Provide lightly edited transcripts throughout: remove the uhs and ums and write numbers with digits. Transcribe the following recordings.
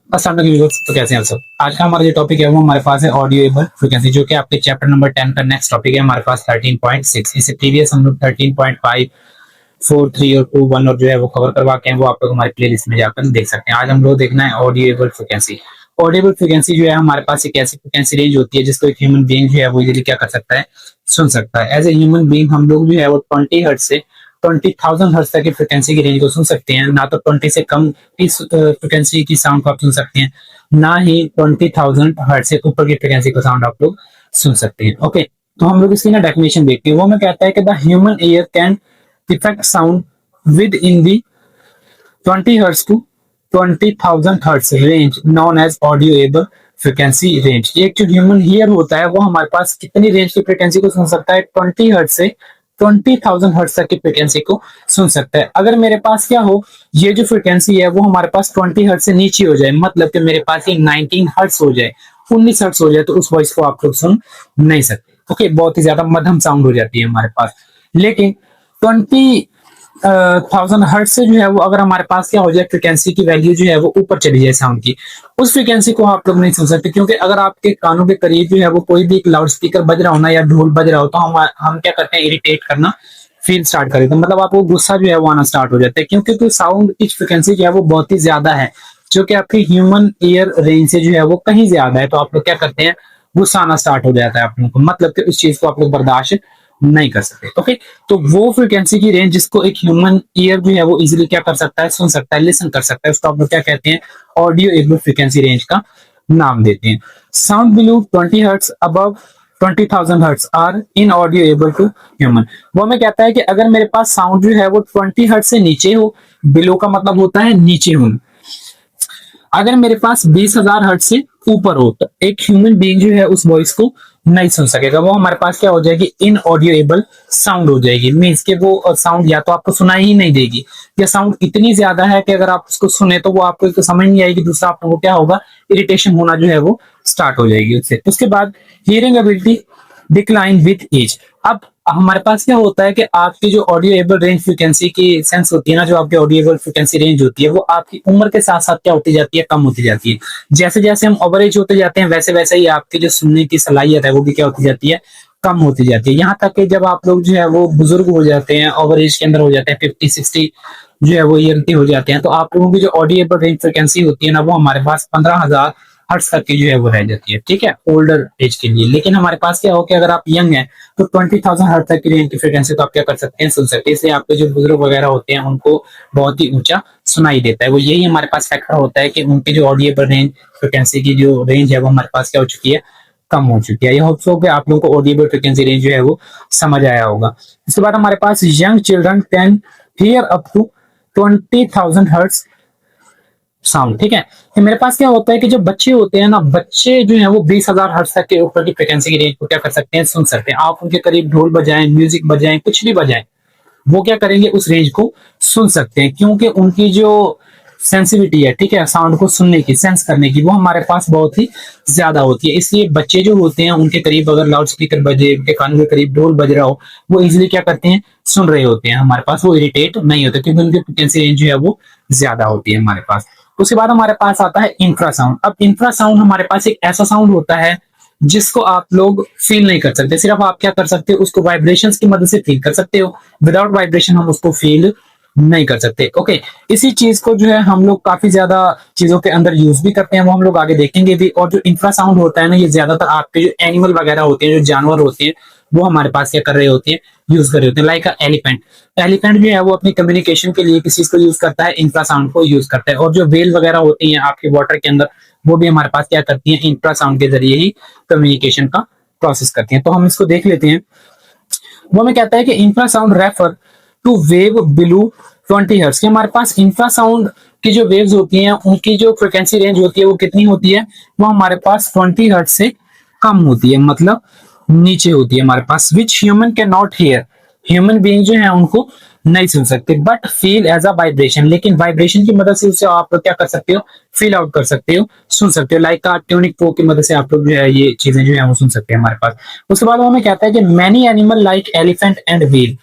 अस्सलाम वालेकुम व्यूअर्स, तो कैसे हैं आप सब। आज का हमारा जो टॉपिक है वो हमारे पास है ऑडियो एबल फ्रीक्वेंसी, जो कि आपके चैप्टर नंबर 10 का नेक्स्ट टॉपिक है हमारे पास 13.6। इससे प्रीवियस हम लोग 13.5, 4, 3 और 2, 1 और जो है वो कवर करवा के हैं, वो आप लोग हमारे प्लेलिस्ट में जाकर देख सकते हैं। आज हम लोग देखना है audio able frequency. Audio frequency जो है हमारे पास एक ऐसी फ्रीक्वेंसी रेंज होती है जिसको एक ह्यूमन बीइंग जो है वो इजीली क्या कर सकता है, सुन सकता है। एज ए ह्यूमन बीइंग हम लोग जो है वो 20 हर्ट्ज से 20,000 हर्ट्ज तक की फ्रिक्वेंसी की रेंज को सुन सकते हैं। ना तो 20 से कम इस फ्रिक्वेंसी की साउंड को आप सुन सकते हैं, ना ही 20,000 हर्ट्ज से ऊपर की फ्रिक्वेंसी का साउंड आप लोग सुन सकते हैं। ओके, तो हम लोग इसकी ना डेफिनेशन देखते हैं। वो में कहता है कि the human ear can detect sound within the 20 hertz to 20,000 hertz range known as audible frequency range. एक जो ह्यूमन ईयर होता है वो हमारे पास कितनी रेंज की फ्रिक्वेंसी को सुन सकता है, 20 हर्ट्ज से 20,000 हर्ट्ज तक की फ्रिक्वेंसी को सुन सकता है। अगर मेरे पास क्या हो, ये जो फ्रिक्वेंसी है वो हमारे पास 20 हर्ट्ज से नीचे हो जाए, मतलब कि मेरे पास ये 19 हर्ट्ज हो जाए, 19 हर्ट्ज हो जाए, तो उस वॉइस को आप लोग सुन नहीं सकते। ओके, बहुत ही ज्यादा मध्यम साउंड हो जाती है हमारे पास। लेकिन 20,000 हर्ट्ज से जो है वो अगर हमारे पास क्या हो जाए, फ्रिक्वेंसी की वैल्यू जो है वो ऊपर चली जाए साउंड की, उस फ्रिक्वेंसी को आप लोग नहीं सुन सकते। क्योंकि अगर आपके कानों के करीब जो है वो कोई भी एक लाउड स्पीकर बज रहा हो ना, या ढोल बज रहा हो, तो हम क्या करते हैं, इरिटेट करना फील स्टार्ट कर देते हैं। मतलब आपको गुस्सा जो है वो आना स्टार्ट हो जाता है, क्योंकि तो साउंड की फ्रिक्वेंसी जो है वो बहुत ही ज्यादा है, जो कि आपकी ह्यूमन ईयर रेंज से जो है वो कहीं ज्यादा है। तो आप लोग क्या करते हैं, गुस्सा आना स्टार्ट हो जाता है आप लोगों को, मतलब कि उस चीज को आप लोग बर्दाश्त नहीं कर सकते। ओके, तो वो फ्रिक्वेंसी की रेंज जिसको एक ह्यूमन ईयर जो है वो इजीली क्या कर सकता है, सुन सकता है, लिसन कर सकता है, उसको आप लोग क्या कहते हैं, ऑडियो एबल फ्रिक्वेंसी रेंज का नाम देते हैं। Sound below 20 hertz above 20,000 hertz are in audible to human. वो हमें कहता है कि अगर मेरे पास साउंड जो है वो 20 हर्ट्ज से नीचे हो, बिलो का मतलब होता है नीचे हो, अगर मेरे पास 20,000 हर्ट्ज से ऊपर हो, तो एक ह्यूमन बीइंग जो है उस वॉइस को नहीं सुन सकेगा। वो हमारे पास क्या हो जाएगी, इन ऑडियोएबल साउंड हो जाएगी। मीन्स के वो साउंड या तो आपको सुनाई ही नहीं देगी, या साउंड इतनी ज्यादा है कि अगर आप उसको सुने तो वो आपको एक समझ नहीं आएगी, दूसरा आप लोगों को क्या होगा, इरिटेशन होना जो है वो स्टार्ट हो जाएगी उससे। उसके बाद hearing ability decline with age. अब हमारे पास क्या होता है कि आपकी जो ऑडियो एबल रेंज फ्रिक्वेंसी की सेंस होती है ना, जो आपकी ऑडियो एबल फ्रिक्वेंसी रेंज होती है, वो आपकी उम्र के साथ साथ क्या होती जाती है, कम होती जाती है। जैसे जैसे हम ओवरेज होते जाते हैं, वैसे वैसे ही आपकी जो सुनने की सलाहियत है वो भी क्या होती जाती है, कम होती जाती है। यहाँ तक कि जब आप लोग जो है वो बुजुर्ग हो जाते हैं, ओवरेज के अंदर हो जाते हैं, 50-60 जो है वो ईयर के हो जाते हैं, तो आप लोगों की जो ऑडियो एबल रेंज फ्रिक्वेंसी होती है ना, वो हमारे पास 15,000 हर्ट्ज तक की जो है वो रह जाती है। ठीक है, ओल्डर एज के लिए। लेकिन हमारे पास क्या हो कि अगर आप यंग हैं तो 20,000 हर्ट्ज तक की रेंज की फ्रिक्वेंसी तो आप क्या कर सकते हैं, सुन सकते हैं। इसलिए आपके जो बुजुर्ग वगैरह होते हैं उनको बहुत ही ऊंचा सुनाई देता है। वो यही हमारे पास फैक्टर होता है कि उनकी जो ऑडियो पर रेंज फ्रिक्वेंसी की जो रेंज है वो हमारे पास क्या हो चुकी है, कम हो चुकी है। ये होप सो कि आप लोगों को ऑडियो फ्रिक्वेंसी रेंज जो है वो समझ आया होगा। इसके बाद हमारे पास young children can hear up to 20,000 hertz sound. ठीक है, तो मेरे पास क्या होता है कि जो बच्चे होते हैं ना, बच्चे जो है वो 20,000 हर्ट्ज तक के ऊपर की फ्रिक्वेंसी की रेंज को क्या कर सकते हैं, सुन सकते हैं। आप उनके करीब ढोल बजाएं, म्यूजिक बजाएं, कुछ भी बजाएं, वो क्या करेंगे, उस रेंज को सुन सकते हैं। क्योंकि उनकी जो सेंसिटिविटी है, ठीक है, साउंड को सुनने की, सेंस करने की, वो हमारे पास बहुत ही ज्यादा होती है। इसलिए बच्चे जो होते हैं उनके करीब अगर लाउड स्पीकर बजे, उनके कानों के करीब ढोल बज रहा हो, वो इजिली क्या करते हैं, सुन रहे होते हैं हमारे पास, वो इरिटेट नहीं होते, क्योंकि उनकी फ्रिक्वेंसी रेंज जो है वो ज्यादा होती है हमारे पास। उसके बाद हमारे पास आता है इंफ्रासाउंड। अब इंफ्रासाउंड हमारे पास एक ऐसा साउंड होता है जिसको आप लोग फील नहीं कर सकते, सिर्फ आप क्या कर सकते हो, उसको वाइब्रेशंस की मदद से फील कर सकते हो। विदाउट वाइब्रेशन हम उसको फील नहीं कर सकते। ओके, इसी चीज को जो है हम लोग काफी ज्यादा चीजों के अंदर यूज भी करते हैं, वो हम लोग आगे देखेंगे भी। और जो इंफ्रासाउंड होता है ना, ये ज्यादातर आपके जो एनिमल वगैरह होते हैं, जो जानवर होते हैं, वो हमारे पास क्या कर रहे होते हैं, यूज कर रहे होते हैं। लाइक एलिफेंट, एलिफेंट जो है वो अपनी कम्युनिकेशन के लिए किस चीज को यूज करता है, इंफ्रासाउंड को यूज करता है। और जो वेल वगैरह होती है आपके वाटर के अंदर, वो भी हमारे पास क्या करती है, इंफ्रासाउंड के जरिए ही कम्युनिकेशन का प्रोसेस करती है। तो हम इसको देख लेते हैं। वो हमें कहता है कि infrasound refer to wave below 20 hertz. हमारे पास इंफ्रासाउंड की जो वेव्स होती हैं उनकी जो फ्रिक्वेंसी रेंज होती है वो कितनी होती है, वो हमारे पास 20 हर्ट्ज से कम होती है, मतलब नीचे होती है हमारे पास। Which human can not hear, human being जो है उनको नहीं सुन सकते, but feel as a vibration. लेकिन वाइब्रेशन की मदद से उसे आप लोग क्या कर सकते हो, फील आउट कर सकते हो, सुन सकते हो। लाइक ट्यूनिक प्रो की मदद से आप लोग जो है ये चीजें जो है वो सुन सकते हैं हमारे पास। उसके बाद वो हमें कहता है कि many animal like elephant and whale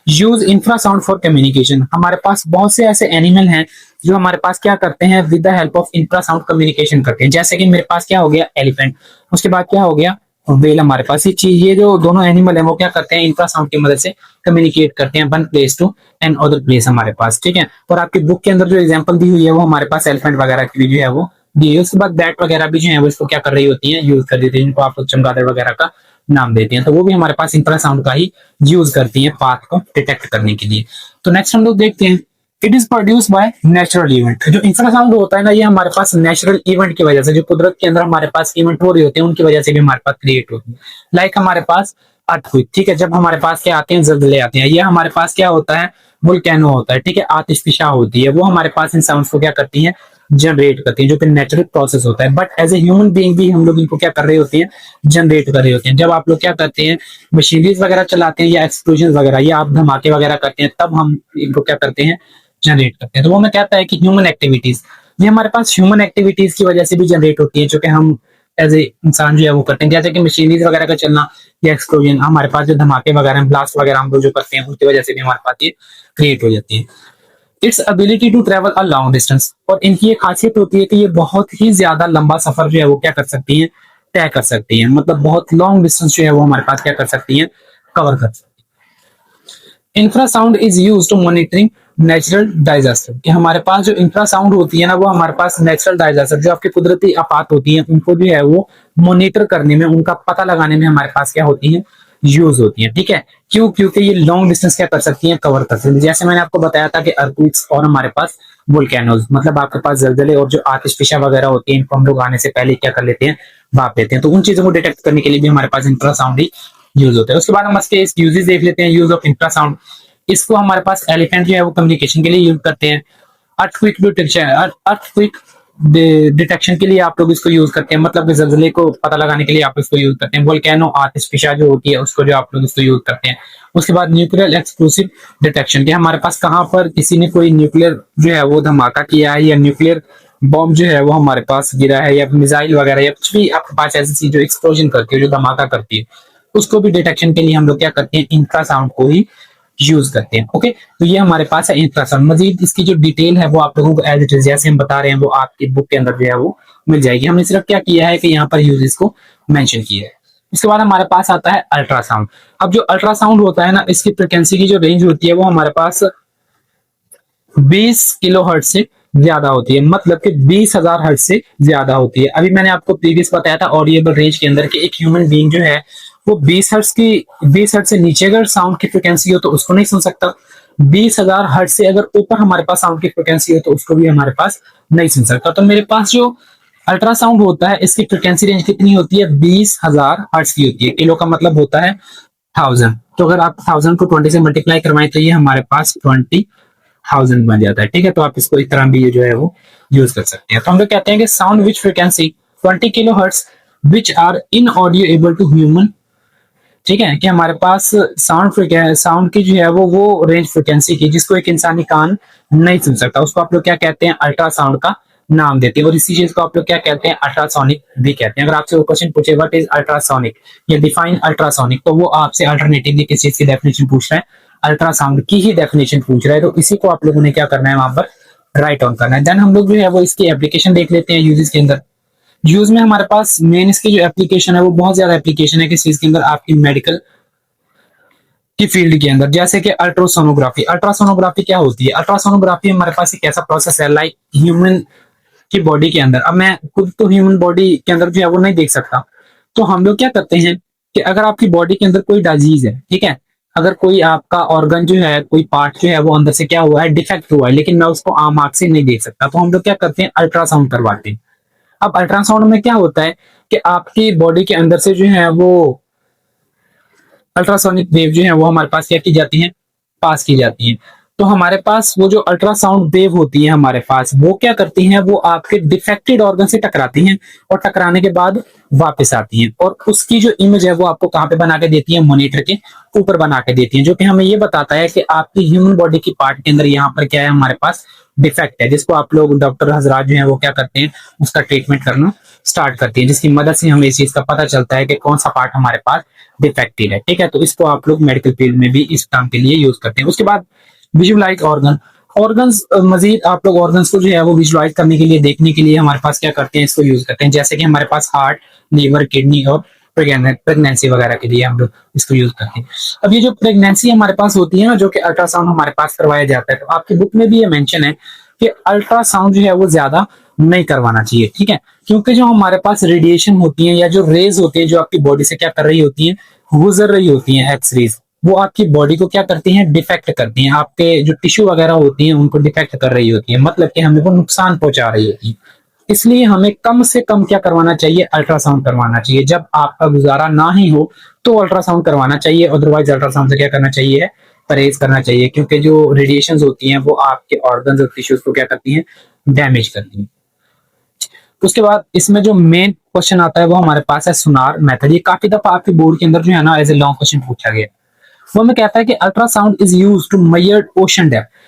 use infrasound for communication. हमारे पास बहुत से ऐसे एनिमल हैं जो हमारे पास क्या करते हैं, with the help of infrasound communication करते हैं। जैसे कि मेरे पास क्या हो गया, एलिफेंट, उसके बाद क्या हो गया, वेल। हमारे पास ये चीज, ये जो दोनों एनिमल है वो क्या करते हैं, इंफ्रासाउंड की मदद से कम्युनिकेट करते हैं one place to and other place हमारे पास, ठीक है। और आपकी बुक के अंदर जो एग्जांपल दी हुई है वो हमारे पास एलिफेंट वगैरह की भी जो है वो दी है। उसके बाद बैट वगैरह भी जो है वो इसको क्या कर रही होती है, यूज कर देती है, जिनको आप लोग चमगादड़ वगैरह का नाम देते हैं। तो वो भी हमारे पास इंफ्रासाउंड का ही यूज करती है पाथ को डिटेक्ट करने के लिए। तो नेक्स्ट हम लोग देखते हैं, it is produce by natural event. जो इंफ्रासाउंड होता है ना, ये हमारे पास नेचुरल इवेंट की वजह से, जो कुदरत के अंदर हमारे पास इवेंट हो रहे होते हैं उनकी वजह से भी हमारे पास क्रिएट होती है। लाइक हमारे पास अर्थक्वेक, ठीक है, जब हमारे पास क्या आते हैं, जल्जले आते हैं। ये हमारे पास क्या होता है, वोल्केनो होता है, ठीक है, आतिशफिशा होती है, वो हमारे पास इन साउंड्स को क्या करती है, जनरेट करती है, जो कि नेचुरल प्रोसेस होता है। But as a human being भी हम लोग इनको क्या कर रहे होते हैं, जनरेट कर रहे होते हैं। जब आप लोग क्या करते हैं, मशीनरीज वगैरह चलाते हैं या एक्सप्लोजन वगैरह या आप धमाके वगैरह करते हैं, तब हम इनको क्या करते हैं, जनरेट करते हैं। तो वो मैं कहता है कि ह्यूमन एक्टिविटीज, ये हमारे पास ह्यूमन एक्टिविटीज की वजह से भी जनरेट होती है, जो कि हम एज ए इंसान जो है वो करते हैं। जैसे कि मशीनरीज वगैरह का चलना या एक्सप्लोजन, हमारे पास जो धमाके वगैरह ब्लास्ट वगैरह हम लोग जो करते हैं उनकी वजह से भी हमारे पास ये क्रिएट हो जाती है। Its ability to travel a long distance, और इनकी एक खासियत होती है कि ये बहुत ही ज्यादा लंबा सफर जो है वो क्या कर सकती है, तय कर सकती है। मतलब बहुत लॉन्ग डिस्टेंस जो है वो हमारे पास क्या कर सकती है, कवर कर सकती है। Infrasound is use to monitoring natural disaster, कि हमारे पास जो इंफ्रासाउंड होती है ना, वो हमारे पास नेचुरल डिजास्टर, जो आपकी कुदरती आफत होती है, उनको जो है वो मॉनिटर करने में, उनका पता लगाने में हमारे पास क्या होती है, यूज होती है, ठीक है। क्यों? क्योंकि ये लॉन्ग डिस्टेंस क्या कर सकती है, कवर कर सकती है। जैसे मैंने आपको बताया था कि अर्थक्वेक्स और हमारे पास वोल्केनोज, मतलब आपके पास जलजले और जो आतिशफिशा वगैरह होती है, इनको हम लोग आने से पहले क्या कर लेते हैं, भाप लेते हैं। तो उन चीजों को डिटेक्ट करने के लिए भी हमारे पास इंफ्रासाउंड ही यूज होता है। उसके बाद हम इसके यूजेस देख लेते हैं, यूज ऑफ इंफ्रासाउंड। इसको हमारे पास एलिफेंट जो है वो कम्युनिकेशन के लिए यूज करते हैं। अर्थक्वेक डिटेक्शन, अर्थक्वेक डिटेक्शन के लिए आप लोग इसको यूज करते हैं, मतलब जलजले को पता लगाने के लिए आप इसको यूज करते हैं। वोल्केनो आतिशफिशा जो होती है उसको जो आप लोग इसको यूज करते हैं। उसके बाद न्यूक्लियर एक्सप्लोसिव डिटेक्शन, के हमारे पास कहाँ पर किसी ने कोई न्यूक्लियर जो है वो धमाका किया है या न्यूक्लियर बॉम्ब जो है वो हमारे पास गिरा है, या मिसाइल वगैरह या कुछ भी आपके पास ऐसी चीज जो एक्सप्लोजन करती है, जो धमाका करती है, उसको भी डिटेक्शन के लिए हम लोग क्या करते हैं, इंफ्रासाउंड को ही यूज करते हैं। ओके, तो ये हमारे पास है इंफ्रासाउंड। मजीद इसकी जो डिटेल है वो आप लोगों को एज इट इज जैसे हम बता रहे हैं वो आपकी बुक के अंदर जो है वो मिल जाएगी। हमने सिर्फ क्या किया है कि यहाँ पर यूजेस को मेंशन किया है। इसके बाद हमारे पास आता है अल्ट्रासाउंड। अब जो अल्ट्रासाउंड होता है ना, इसकी फ्रिक्वेंसी की जो रेंज होती है वो हमारे पास 20 किलोहर्ट्ज से ज्यादा होती है, मतलब कि 20,000 हर्ट्ज से ज्यादा होती है। अभी मैंने आपको प्रीवियस बताया था ऑडिएबल रेंज के अंदर कि एक ह्यूमन बीइंग जो है वो 20 हर्ट्ज से नीचे अगर साउंड की फ्रिक्वेंसी हो तो उसको नहीं सुन सकता। 20,000 हर्ट्ज से अगर ऊपर हमारे पास साउंड की फ्रिक्वेंसी हो तो उसको भी हमारे पास नहीं सुन सकता। तो मेरे पास जो अल्ट्रासाउंड होता है इसकी फ्रिक्वेंसी रेंज कितनी होती है, 20,000 हर्ट्ज की होती है। किलो का मतलब होता है 1000, तो अगर आप 1000 को 20 से मल्टीप्लाई करवाएं तो ये हमारे पास 20,000 बन जाता है, ठीक है। तो आप इसको इस तरह भी जो है वो यूज कर सकते हैं। तो हम लोग कहते हैं कि sound which frequency 20 kilo hertz which are in audible to human, ठीक है, कि हमारे पास साउंड की जो है वो रेंज फ्रिक्वेंसी की जिसको एक इंसानी कान नहीं सुन सकता, उसको आप लोग क्या कहते हैं, अल्ट्रासाउंड का नाम देते हैं। और इसी चीज को आप लोग क्या कहते हैं, अल्ट्रासोनिक भी कहते हैं। अगर आपसे वो क्वेश्चन पूछे व्हाट इज अल्ट्रासोनिक या डिफाइन अल्ट्रासोनिक, तो वो आपसे अल्टरनेटिवली किस चीज की डेफिनेशन पूछ रहा है, अल्ट्रासाउंड की ही डेफिनेशन पूछ रहा है। तो इसी को आप लोगों ने क्या करना है, वहां पर राइट ऑन करना है। देन हम लोग जो है वो इसकी एप्लीकेशन देख लेते हैं यूजेस के अंदर। यूज में हमारे पास मेन इसकी जो एप्लीकेशन है वो बहुत ज्यादा एप्लीकेशन है किस चीज के अंदर, आपकी मेडिकल की फील्ड के अंदर। जैसे कि अल्ट्रासोनोग्राफी, अल्ट्रासोनोग्राफी क्या होती है, अल्ट्रासोनोग्राफी हमारे पास एक ऐसा प्रोसेस है लाइक ह्यूमन की बॉडी के अंदर। अब मैं खुद तो ह्यूमन बॉडी के अंदर जो है वो नहीं देख सकता, तो हम लोग क्या करते हैं कि अगर आपकी बॉडी के अंदर कोई डिजीज है, ठीक है, अगर कोई आपका ऑर्गन जो है, कोई पार्ट जो है वो अंदर से क्या हुआ है, डिफेक्ट हुआ है, लेकिन मैं उसको आम आंख से नहीं देख सकता, तो हम लोग क्या करते हैं, अल्ट्रासाउंड करवाते हैं। अब अल्ट्रासाउंड में क्या होता है कि आपकी बॉडी के अंदर से जो है वो अल्ट्रासोनिक वेव जो है वो हमारे पास क्या की जाती है, पास की जाती है। तो हमारे पास वो जो अल्ट्रासाउंड वेव होती है हमारे पास, वो क्या करती हैं, वो आपके डिफेक्टेड ऑर्गन से टकराती हैं और टकराने के बाद वापस आती हैं, और उसकी जो इमेज है वो आपको कहाँ पे बना के देती है, मॉनिटर के ऊपर बना के देती है, जो कि हमें ये बताता है कि आपकी ह्यूमन बॉडी की पार्ट के अंदर यहाँ पर क्या है, हमारे पास डिफेक्ट है, जिसको आप लोग डॉक्टर हजरात जो है वो क्या करते हैं, उसका ट्रीटमेंट करना स्टार्ट करती है, जिसकी मदद से हमें इस चीज का पता चलता है कि कौन सा पार्ट हमारे पास डिफेक्टेड है, ठीक है। तो इसको आप लोग मेडिकल फील्ड में भी इस काम के लिए यूज करते हैं। उसके बाद विजुअलाइज ऑर्गन, ऑर्गन्स, मजीद आप लोग ऑर्गन्स को जो है वो विजुलाइज करने के लिए, देखने के लिए हमारे पास क्या करते हैं, इसको यूज करते हैं। जैसे कि हमारे पास हार्ट, लीवर, किडनी और प्रेगनेंसी वगैरह के लिए हम लोग इसको यूज करते हैं। अब ये जो प्रेगनेंसी हमारे पास होती है ना, जो कि अल्ट्रासाउंड हमारे पास करवाया जाता है, तो आपकी बुक में भी ये मेंशन है कि अल्ट्रासाउंड जो है वो ज्यादा नहीं करवाना चाहिए, ठीक है। क्योंकि जो हमारे पास रेडिएशन होती है या जो रेज होती है जो आपकी बॉडी से क्या कर रही होती है, गुजर रही होती है, एक्स रेज, वो आपकी बॉडी को क्या करती हैं, डिफेक्ट करती हैं, आपके जो टिश्यू वगैरह होती हैं उनको डिफेक्ट कर रही होती है, मतलब कि हमें वो नुकसान पहुंचा रही होती है। इसलिए हमें कम से कम क्या करवाना चाहिए, अल्ट्रासाउंड करवाना चाहिए। जब आपका गुजारा ना ही हो तो अल्ट्रासाउंड करवाना चाहिए, अदरवाइज अल्ट्रासाउंड से क्या करना चाहिए, परहेज करना चाहिए, क्योंकि जो रेडिएशन होती हैं वो आपके ऑर्गन्स और टिश्यूज को क्या करती हैं, डैमेज करती हैं। उसके बाद इसमें जो मेन क्वेश्चन आता है वो हमारे पास है सोनार मेथड। ये काफी दफा आपके बोर्ड के अंदर जो है ना एज ए लॉन्ग क्वेश्चन पूछा गया। वो हमें कहता है कि ultrasound is use to measure ocean depth.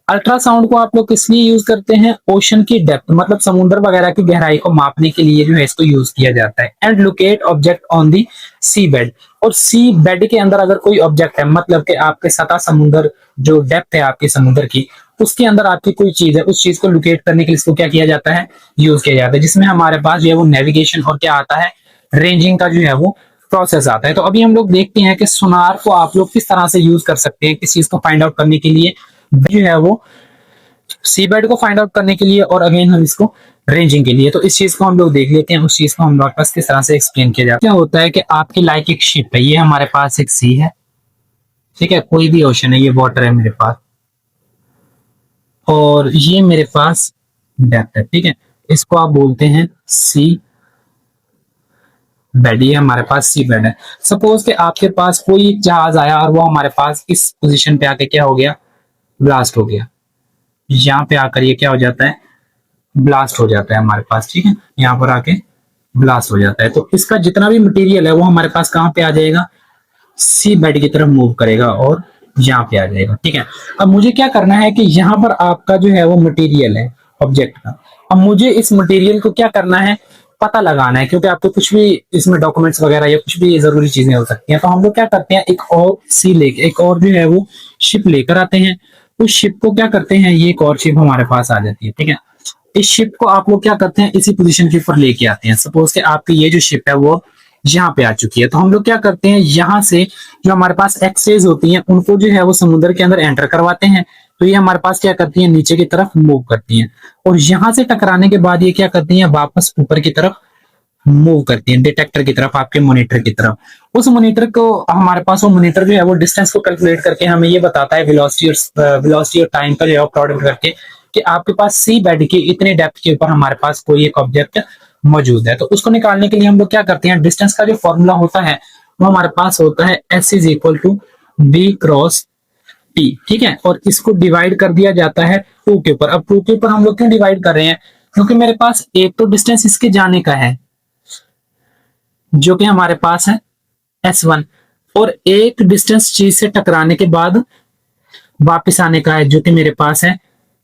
Ultrasound को आप लोग किस लिए यूज करते हैं, ओशन की डेप्थ, मतलब समुद्र वगैरह की गहराई को मापने के लिए जो है इसको यूज किया जाता है। And locate object on the sea bed, और सी बेड के अंदर अगर कोई ऑब्जेक्ट है, मतलब कि आपके सतह समुद्र, जो डेप्थ है आपके समुद्र की, उसके अंदर आपकी कोई चीज है, उस चीज को लोकेट करने के लिए इसको क्या किया जाता है, यूज किया जाता है, जिसमें हमारे पास जो है वो नेविगेशन और क्या आता है, रेंजिंग का जो है वो प्रोसेस आता है। तो अभी हम लोग देखते हैं कि सोनार को आप लोग किस तरह से यूज कर सकते हैं किस चीज को फाइंड आउट करने के लिए, जो है वो सी बेड को फाइंड आउट करने के लिए, और अगेन हम इसको रेंजिंग के लिए। तो इस चीज को हम लोग देख लेते हैं, उस चीज को हम लोग पास किस तरह से एक्सप्लेन किया जाता है। क्या होता है कि आपकी लाइक एक शिप है, ये हमारे पास एक सी है, ठीक है, कोई भी ओशन है, ये वाटर है मेरे पास, और ये मेरे पास डेप्थ है, ठीक है, इसको आप बोलते हैं सी बेड। ये हमारे पास सी बेड है। सपोज कि आपके पास कोई जहाज आया और वो हमारे पास इस पोजीशन पे आके क्या हो गया, ब्लास्ट हो गया, यहाँ पे आकर ये क्या हो जाता है, ब्लास्ट हो जाता है हमारे पास, ठीक है, यहाँ पर आके ब्लास्ट हो जाता है। तो इसका जितना भी मटेरियल है वो हमारे पास कहाँ पे आ जाएगा, सी बेड की तरफ मूव करेगा और यहाँ पे आ जाएगा, ठीक है। अब मुझे क्या करना है कि यहाँ पर आपका जो है वो मटेरियल है ऑब्जेक्ट का, अब मुझे इस मटेरियल को क्या करना है, पता लगाना है, क्योंकि आपको कुछ भी इसमें डॉक्यूमेंट्स वगैरह या कुछ भी जरूरी चीजें हो सकती हैं। तो हम लोग क्या करते हैं, एक और सी लेके, एक और जो है वो शिप लेकर आते हैं, उस शिप को क्या करते हैं, ये एक और शिप हमारे पास आ जाती है, ठीक है। इस शिप को आप लोग क्या करते हैं, इसी पोजीशन के ऊपर लेके आते हैं। सपोज कि आपकी ये जो शिप है वो यहाँ पे आ चुकी है, तो हम लोग क्या करते हैं, यहाँ से जो हमारे पास एक्सरेज होती हैं उनको जो है वो समुद्र के अंदर एंटर करवाते हैं। तो ये हमारे पास क्या करती है, नीचे की तरफ मूव करती हैं, और यहाँ से टकराने के बाद ये क्या करती हैं, वापस ऊपर की तरफ मूव करती है, डिटेक्टर की तरफ, आपके मॉनिटर की तरफ। उस मॉनिटर को हमारे पास, वो मॉनिटर जो है वो डिस्टेंस को कैलकुलेट करके हमें ये बताता है, वेलोसिटी और टाइम का जो है प्रोडक्ट करके, कि आपके पास सी बेड की इतने डेप्थ के ऊपर हमारे पास कोई एक ऑब्जेक्ट मौजूद है। तो उसको निकालने के लिए हम लोग क्या करते हैं, डिस्टेंस का जो फॉर्मूला होता है वो हमारे पास होता है S is equal to B cross T, ठीक है, और इसको डिवाइड कर दिया जाता है 2 के ऊपर। अब 2 के ऊपर हम लोग क्यों डिवाइड कर रहे हैं, क्योंकि मेरे पास एक तो डिस्टेंस इसके जाने का है जो कि हमारे पास है S1, और एक डिस्टेंस चीज से टकराने के बाद वापस आने का है जो कि मेरे पास है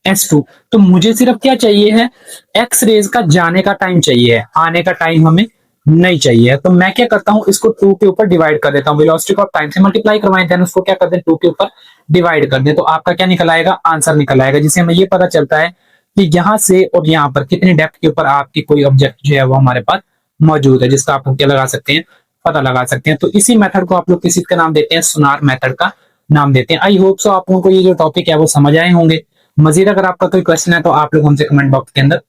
S2। तो मुझे सिर्फ क्या चाहिए है, एक्स रेज का जाने का टाइम चाहिए है, आने का टाइम हमें नहीं चाहिए है। तो मैं क्या करता हूं, इसको 2 के ऊपर डिवाइड कर देता हूं, वेलोसिटी को आप टाइम से मल्टीप्लाई करवाएं, देन उसको क्या कर दें, 2 के ऊपर डिवाइड कर दें, तो आपका क्या निकल आएगा, आंसर निकल आएगा, जिससे हमें ये पता चलता है कि यहाँ से और यहाँ पर कितनी डेप्थ के ऊपर आपकी कोई ऑब्जेक्ट जो है वो हमारे पास मौजूद है, जिसका आप क्या लगा सकते हैं, पता लगा सकते हैं। तो इसी मेथड को आप लोग किसी का नाम देते हैं, सोनार मेथड का नाम देते हैं। आई होप सो आप लोगों को ये जो टॉपिक है वो समझ आए होंगे। मजीद अगर आपका कोई क्वेश्चन है तो आप लोग हमसे कमेंट बॉक्स के अंदर